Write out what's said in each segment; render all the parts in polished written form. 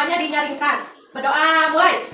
Doanya dinyaringkan. Berdoa mulai.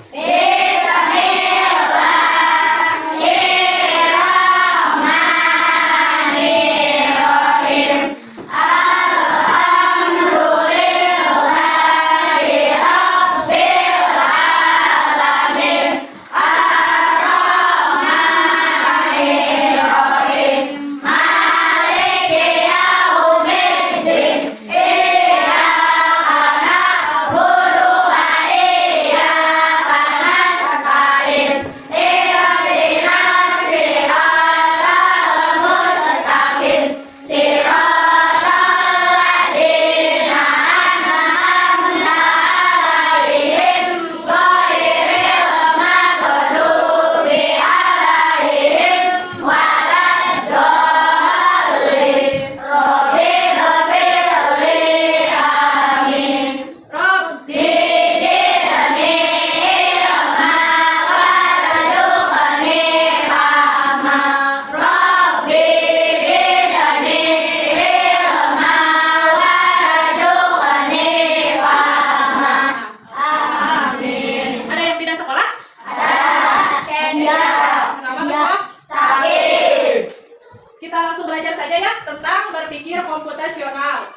Komputasional.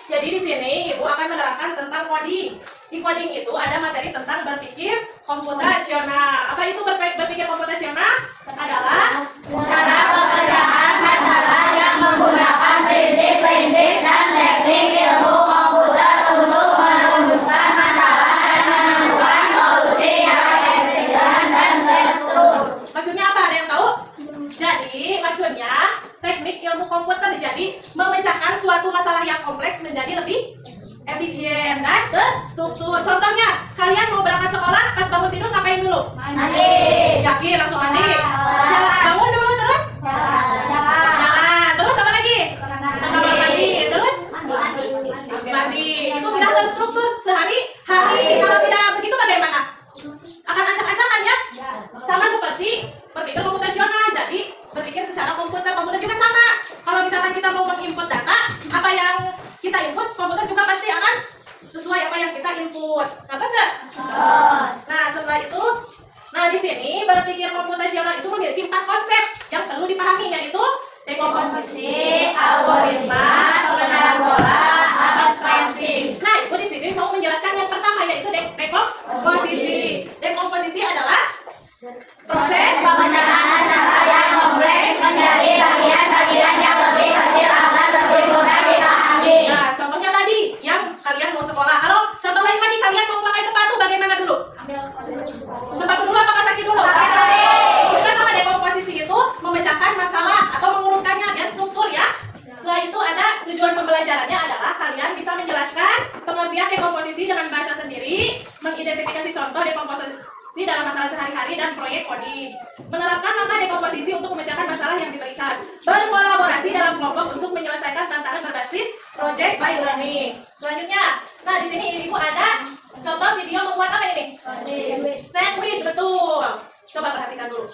Jadi di sini Ibu akan menerangkan tentang coding. Di coding itu ada materi tentang berpikir komputasional. Apa itu berpikir komputasional? Adalah cara pemecahan masalah yang menggunakan prinsip-prinsip dan teknik ilmu komputer untuk merumuskan masalah dan menemukan solusi yang efisien dan fleksibel. Maksudnya apa? Ada yang tahu? Jadi maksudnya teknik ilmu komputer jadi memecahkan suatu masalah yang kompleks menjadi lebih efisien dan terstruktur. Contohnya, kalian mau berangkat sekolah, pas bangun tidur ngapain dulu? Mandi. Yakin langsung mandi? Bangun dulu terus? Jalan. Terus apa lagi? Kamar mandi. Terus? Mandi. Itu sudah terstruktur sehari-hari. Kalau tidak begitu bagaimana? Akan acak-acakan ya? Sama seperti berpikir komputasional. Jadi berpikir secara komputer juga sama. Kalau misalkan kita mau menginput data, apa yang kita input, komputer juga pasti akan sesuai apa yang kita input. Atas nggak? Nah setelah itu, di sini berpikir komputasional itu memiliki 4 konsep yang perlu dipahami, yaitu dekomposisi, algoritma, pengenalan pola, abstraksi. Nah Ibu di sini mau menjelaskan yang pertama, yaitu dekomposisi. Dekomposisi adalah proses Pemecahan masalah yang kompleks menjadi bagian-bagian yang lebih kecil agar lebih mudah dipahami. Nah, contohnya tadi yang kalian mau sekolah. Halo, contoh lain tadi kalian mau pakai sepatu bagaimana dulu? Sepatu dulu apa kaki dulu? Kita sama dekomposisi itu memecahkan masalah atau mengurutkannya, dia struktur ya. Setelah itu ada tujuan pembelajarannya adalah kalian bisa menjelaskan pengertian dekomposisi dengan bahasa sendiri, mengidentifikasi contoh dekomposisi dalam masalah sehari-hari dan proyek coding, menerapkan langkah dekomposisi untuk memecahkan masalah yang diberikan, berkolaborasi dalam kelompok untuk menyelesaikan tantangan berbasis project by learning. Selanjutnya, di sini Ibu ada contoh video membuat apa ini? Sandwich, betul. Coba perhatikan dulu.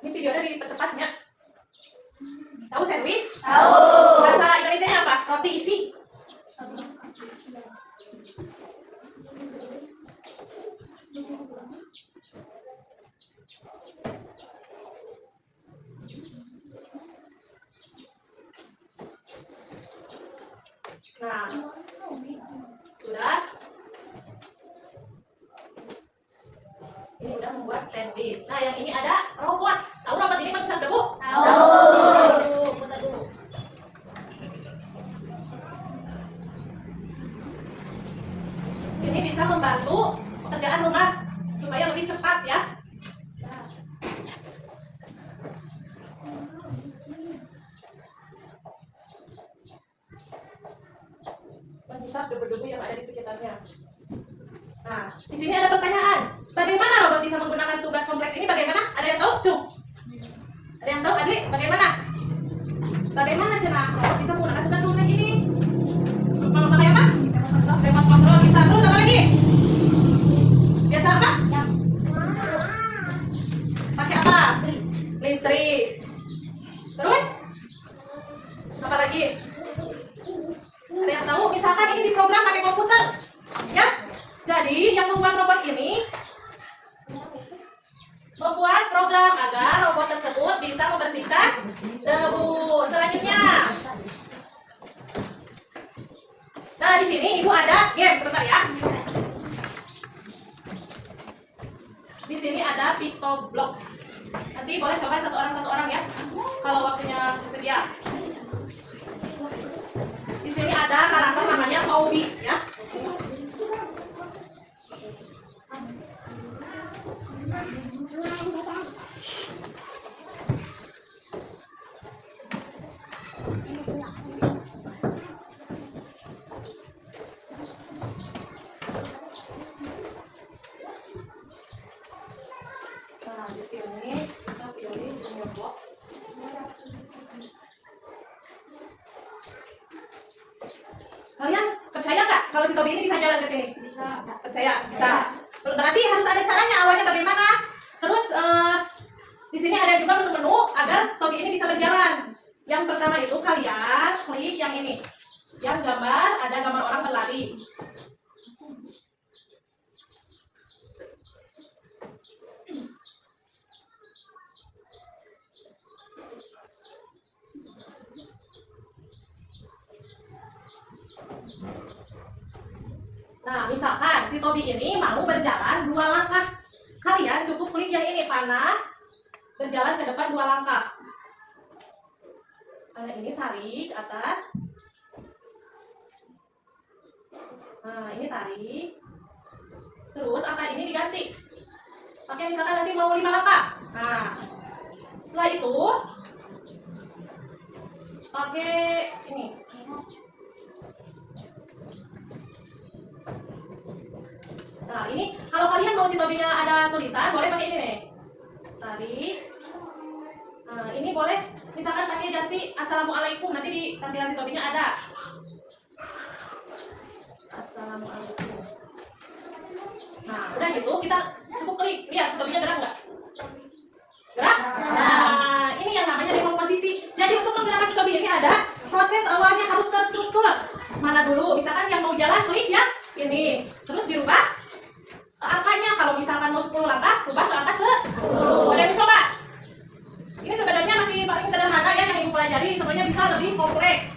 Ini videonya dipercepatnya. Tahu sandwich? Tahu. Bahasa Indonesianya apa? Roti isi. Nah, sudah. Ini udah membuat sandwich. Nah, yang ini ada robot. Tahu robot ini pakai debu? Tahu. Putar dulu. Ini bisa membantu pekerjaan rumah supaya lebih cepat ya. Menghisap debu-debu yang ada di sekitarnya. Nah, di sini ada pertanyaan. Bagaimana robot bisa menggunakan tugas kompleks ini? Bagaimana? Ada yang tahu? Cung. Ada yang tahu, Adli? Bagaimana? Bagaimana Cenah robot bisa menggunakan tugas kompleks ini? Kalau pakai apa? Remote control bisa. Terus apa lagi? Biasa apa? Pakai apa? Listrik. Terus? Apa lagi? salah satu orang ya. Kalau waktunya bersedia. Di sini ada karakter namanya Toby ya. Nah, di sini kita pilih jumlah box. Kalian percaya nggak kalau si Tobi ini bisa jalan ke sini? Bisa. Percaya? Bisa. Berarti harus ada caranya. Awalnya bagaimana? Terus di sini ada juga menu-menu agar si Tobi ini bisa berjalan. Yang pertama itu kalian klik yang ini, yang gambar ada gambar orang berlari. Nah, misalkan si Tobi ini mau berjalan 2 langkah. Kalian cukup klik yang ini, panah berjalan ke depan 2 langkah. Panah ini tarik ke atas. Nah, ini tarik. Terus angka ini diganti. Pakai misalkan nanti mau 5 langkah. Nah, setelah itu pakai ini. Nah, ini kalau kalian mau si Tobinya ada tulisan, boleh pakai ini nih. Tarik. Nah, ini boleh misalkan pakai ganti Assalamualaikum, nanti di tampilan si Tobinya ada. Assalamualaikum. Nah, udah gitu kita cukup klik. Lihat si Tobinya gerak nggak? Gerak? Nah, ini yang namanya dekomposisi. Jadi untuk menggerakkan si Tobi ini ada proses awalnya harus terstruktur. Mana dulu? Misalkan yang mau jalan klik ya ini, terus dirubah angkanya. Kalau misalkan mau 10 langkah, ubah ke angka 10. Ada yang coba? Ini sebenarnya masih paling sederhana ya yang ibu pelajari. Sebenarnya bisa lebih kompleks.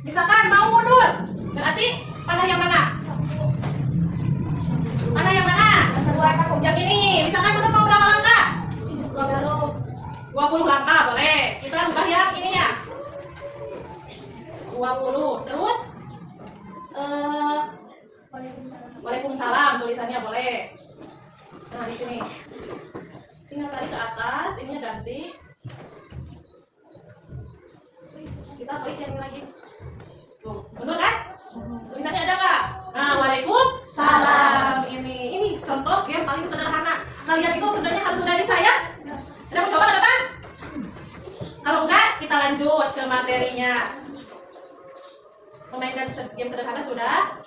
Misalkan mau mundur, berarti panah yang mana? Panah yang mana? Yang ini. Misalkan mundur mau berapa langkah? 20 langkah boleh. Kita ubah yang ini ya. 20. Terus Waalaikumsalam tulisannya boleh. Nah, di sini tinggal tarik ke atas, ininya ganti. Kita klik yang ini lagi. Tuh, mundur kan? Tulisannya ada nggak? Nah, Waalaikumsalam. Ini contoh game paling sederhana. Kalian itu sebenarnya harus sudah bisa ya. Ada mau coba ke depan? Kalau enggak, kita lanjut ke materinya. Memainkan game sederhana sudah.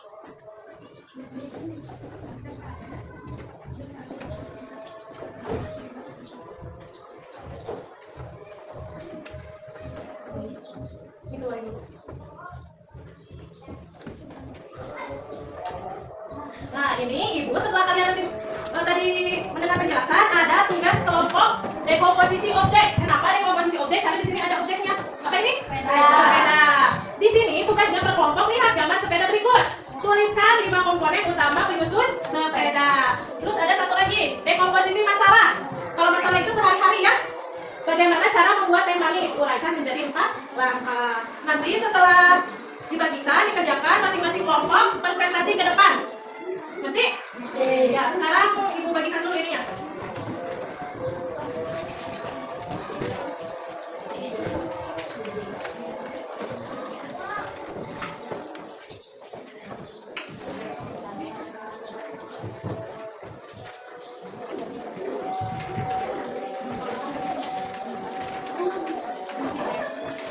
Itu lagi. Nah, ini Ibu setelah kalian tadi mendengar penjelasan, ada tugas kelompok dekomposisi objek. Kenapa dekomposisi objek? Karena di sini ada objeknya. Apa ini? Sepeda. Di sini tugasnya per kelompok, lihat gambar sepeda berikut. Tuliskan 5 komponen utama penyusun sepeda. Terus ada satu lagi, dekomposisi masalah. Kalau masalah itu sehari-hari ya. Bagaimana cara membuat teh manis? Uraikan menjadi 4 langkah. Nanti setelah dibagikan, dikerjakan masing-masing kelompok presentasi ke depan. Nanti? Ya, sekarang Ibu bagikan dulu ininya.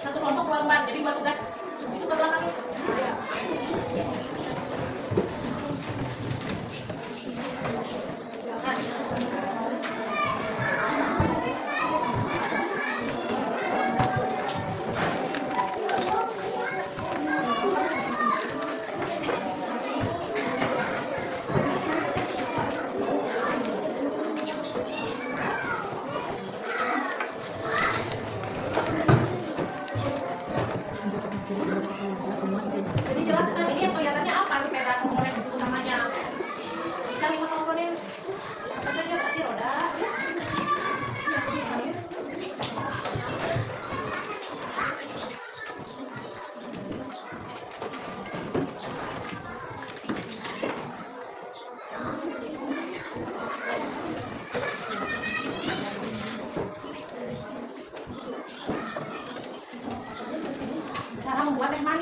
Satu kelompok 2 lembar, jadi 2 tugas. Itu ke belakang.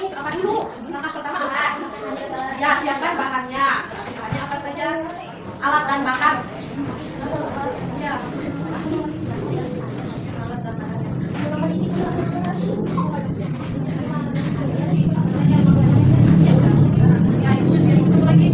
nih? Apa dulu? Langkah pertama apa? Ya, siapkan bahannya. Bahannya apa saja? Alat dan bahan. Ya. Alat dan bahannya. Ya, itu satu lagi.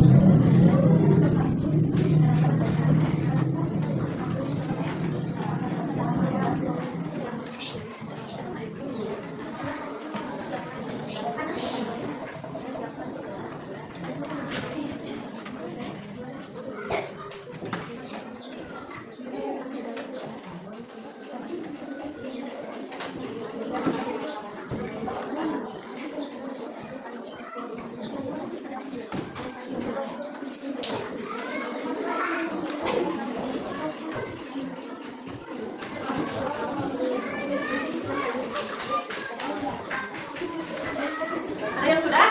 Ada yang sudah?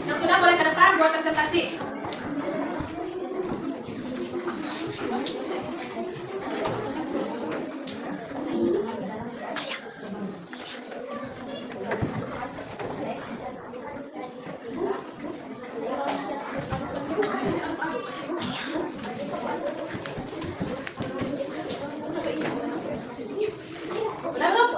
Yang sudah boleh ke depan buat presentasi. Sudah belum?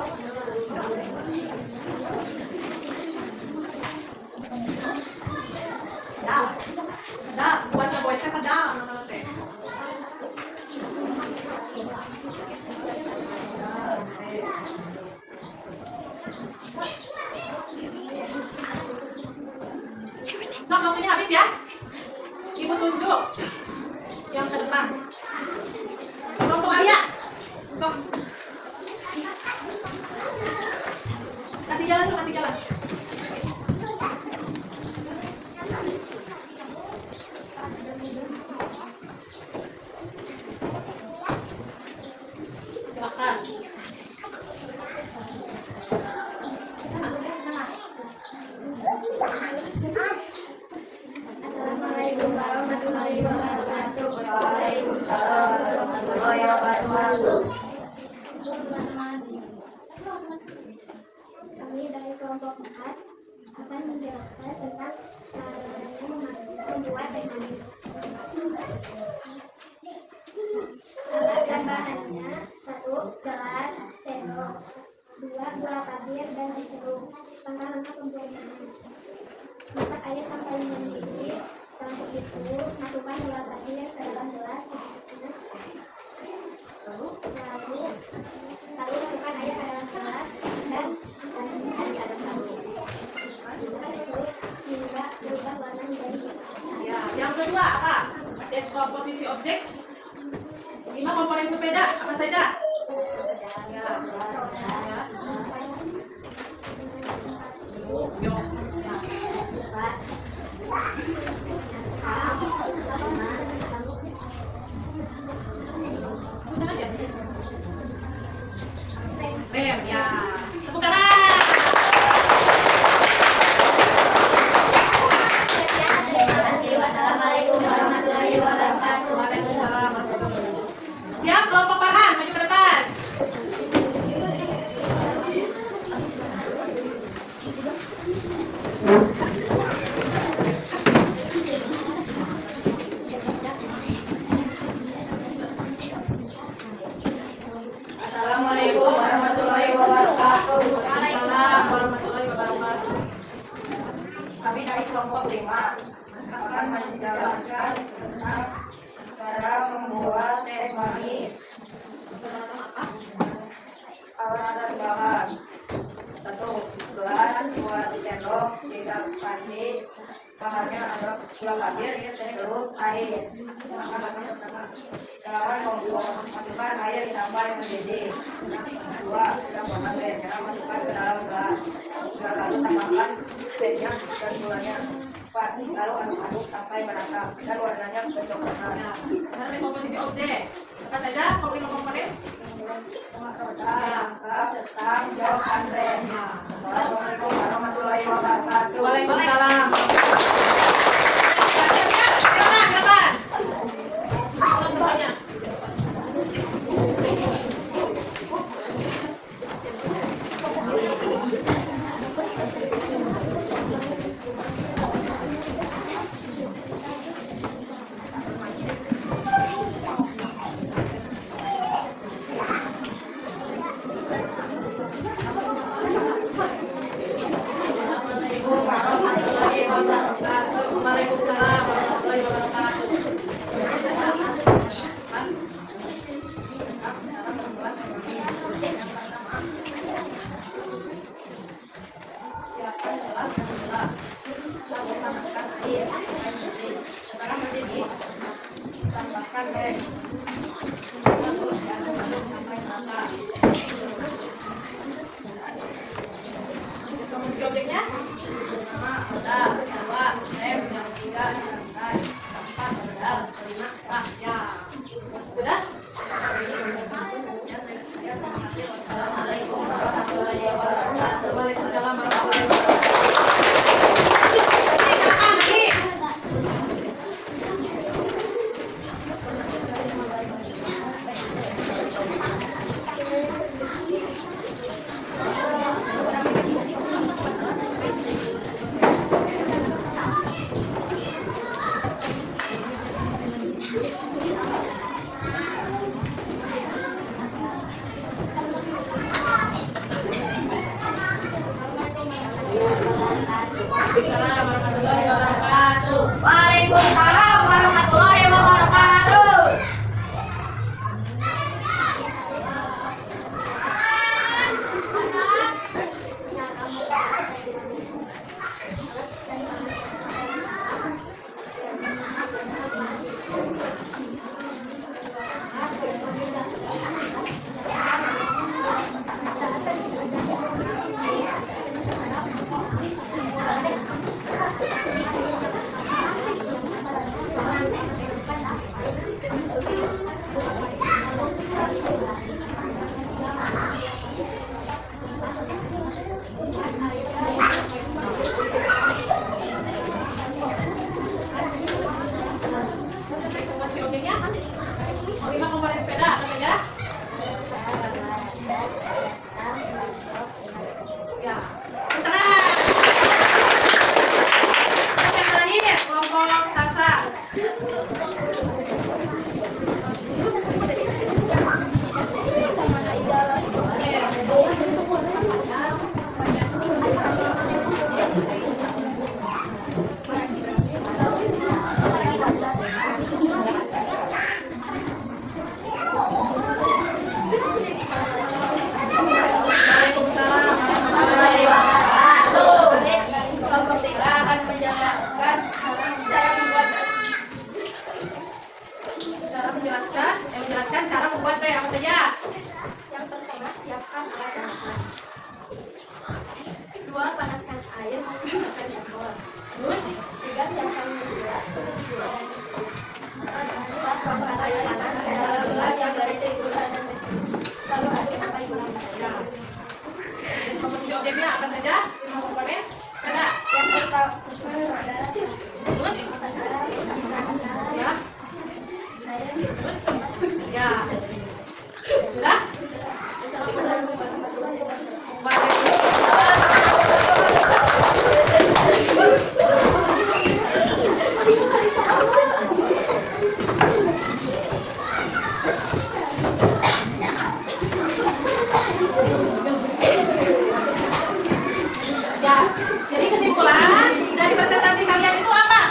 Dah, buat ngebuat saya dah nama teh. Sok, waktunya habis ya. Ibu tunjuk yang ke depan. Kelompok Arya. Sok. Kasih jalan dulu, kasih jalan. Silakan. Assalamualaikum warahmatullahi wabarakatuh. Waalaikumsalam warahmatullahi wabarakatuh. Kami dari kelompok 4 akan menjelaskan tentang caranya membuat teh manis. Alat dan bahannya: 1 gelas, sendok, 2 gula pasir dan jeruk. Langkah-langkah pembuatan: masak air sampai mendidih. Setelah itu masukkan gula pasir ke dalam gelas secukupnya. Lalu masukkan air ke dalam gelas dan diaduk lagi. Masukkan jeruk hingga berubah warna menjadi hitam. Ya, yang kedua apa? Deskomposisi objek. 5 komponen sepeda apa saja? Ya. Yuk. Rem, ya. Tepuk tangan. Terima kasih. Wassalamualaikum warahmatullahi wabarakatuh. Waalaikumsalam warahmatullahi wabarakatuh. Siap, kelompok Farhan, maju ke depan. Assalamualaikum warahmatullahi wabarakatuh. Waalaikumsalam warahmatullahi wabarakatuh. Kami dari kelompok 5 akan menjelaskan tentang cara membuat teh manis. Alat dan bahan: 1 gelas, 2 sendok, 3 panci. Bahannya adalah gula pasir, jeruk, air. Cara membuat: masukkan air sampai mendidih. 2 tambahkan teh merah, masukkan ke dalam gelas. Lalu tambahkan tehnya dan gulanya. 4 lalu aduk-aduk sampai merata dan warnanya kecoklatan. Ya, sekarang dekomposisi objek. Apa saja komponen? Rangka, setang, jok, dan rem. Assalamualaikum warahmatullahi wabarakatuh. Waalaikumsalam. Silakan, silakan. Tolong semuanya. Assalamualaikum warahmatullahi wabarakatuh. Waalaikumsalam warahmatullahi wabarakatuh. Silakan, Adi. Waalaikumsalam warahmatullahi wabarakatuh. Waalaikumsalam warahmatullahi wabarakatuh. Semua ciloknya. Oh, 5 komponen sepeda apa saja? Ya. Pinteran. Yang terakhir, kelompok salsa. Waalaikumsalam warahmatullahi Wabarakatuh. Kelompok 3 akan menjelaskan menjelaskan cara membuat teh apa saja? Yang pertama, siapkan alat masak. 2. Panaskan air menggunakan kompor. Terus 3. Siapkan gula, tumis gula dan tepung. 4. Tuangkan air panas ke dalam gelas yang berisi gula dan tepung. Lalu aduk sampai gula cair. ya. Jenis komposisi objeknya apa saja? 5 komponen sepeda. Yang pertama, adalah Terus ya. Ya. Sudah? Assalamualaikum warahmatullahi wabarakatuh. Waalaikumsalam. Ya, jadi kesimpulan dari presentasi kalian itu apa?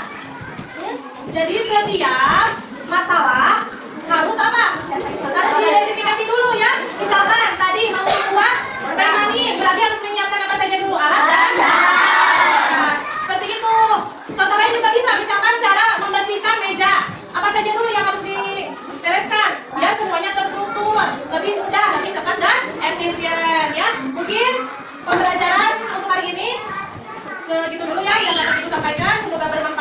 Jadi setiap masalah harus apa? Harus diidentifikasi dulu ya. Misalkan tadi mau membuat teh manis, berarti harus menyiapkan apa saja dulu, alat dan nah, seperti itu. Contoh lain juga bisa, misalkan cara membersihkan meja. Apa saja dulu yang harus dibereskan? Ya semuanya terstruktur, lebih mudah, lebih cepat dan efisien ya. Mungkin pembelajaran untuk hari ini segitu dulu ya yang dapat ibu sampaikan. Semoga bermanfaat.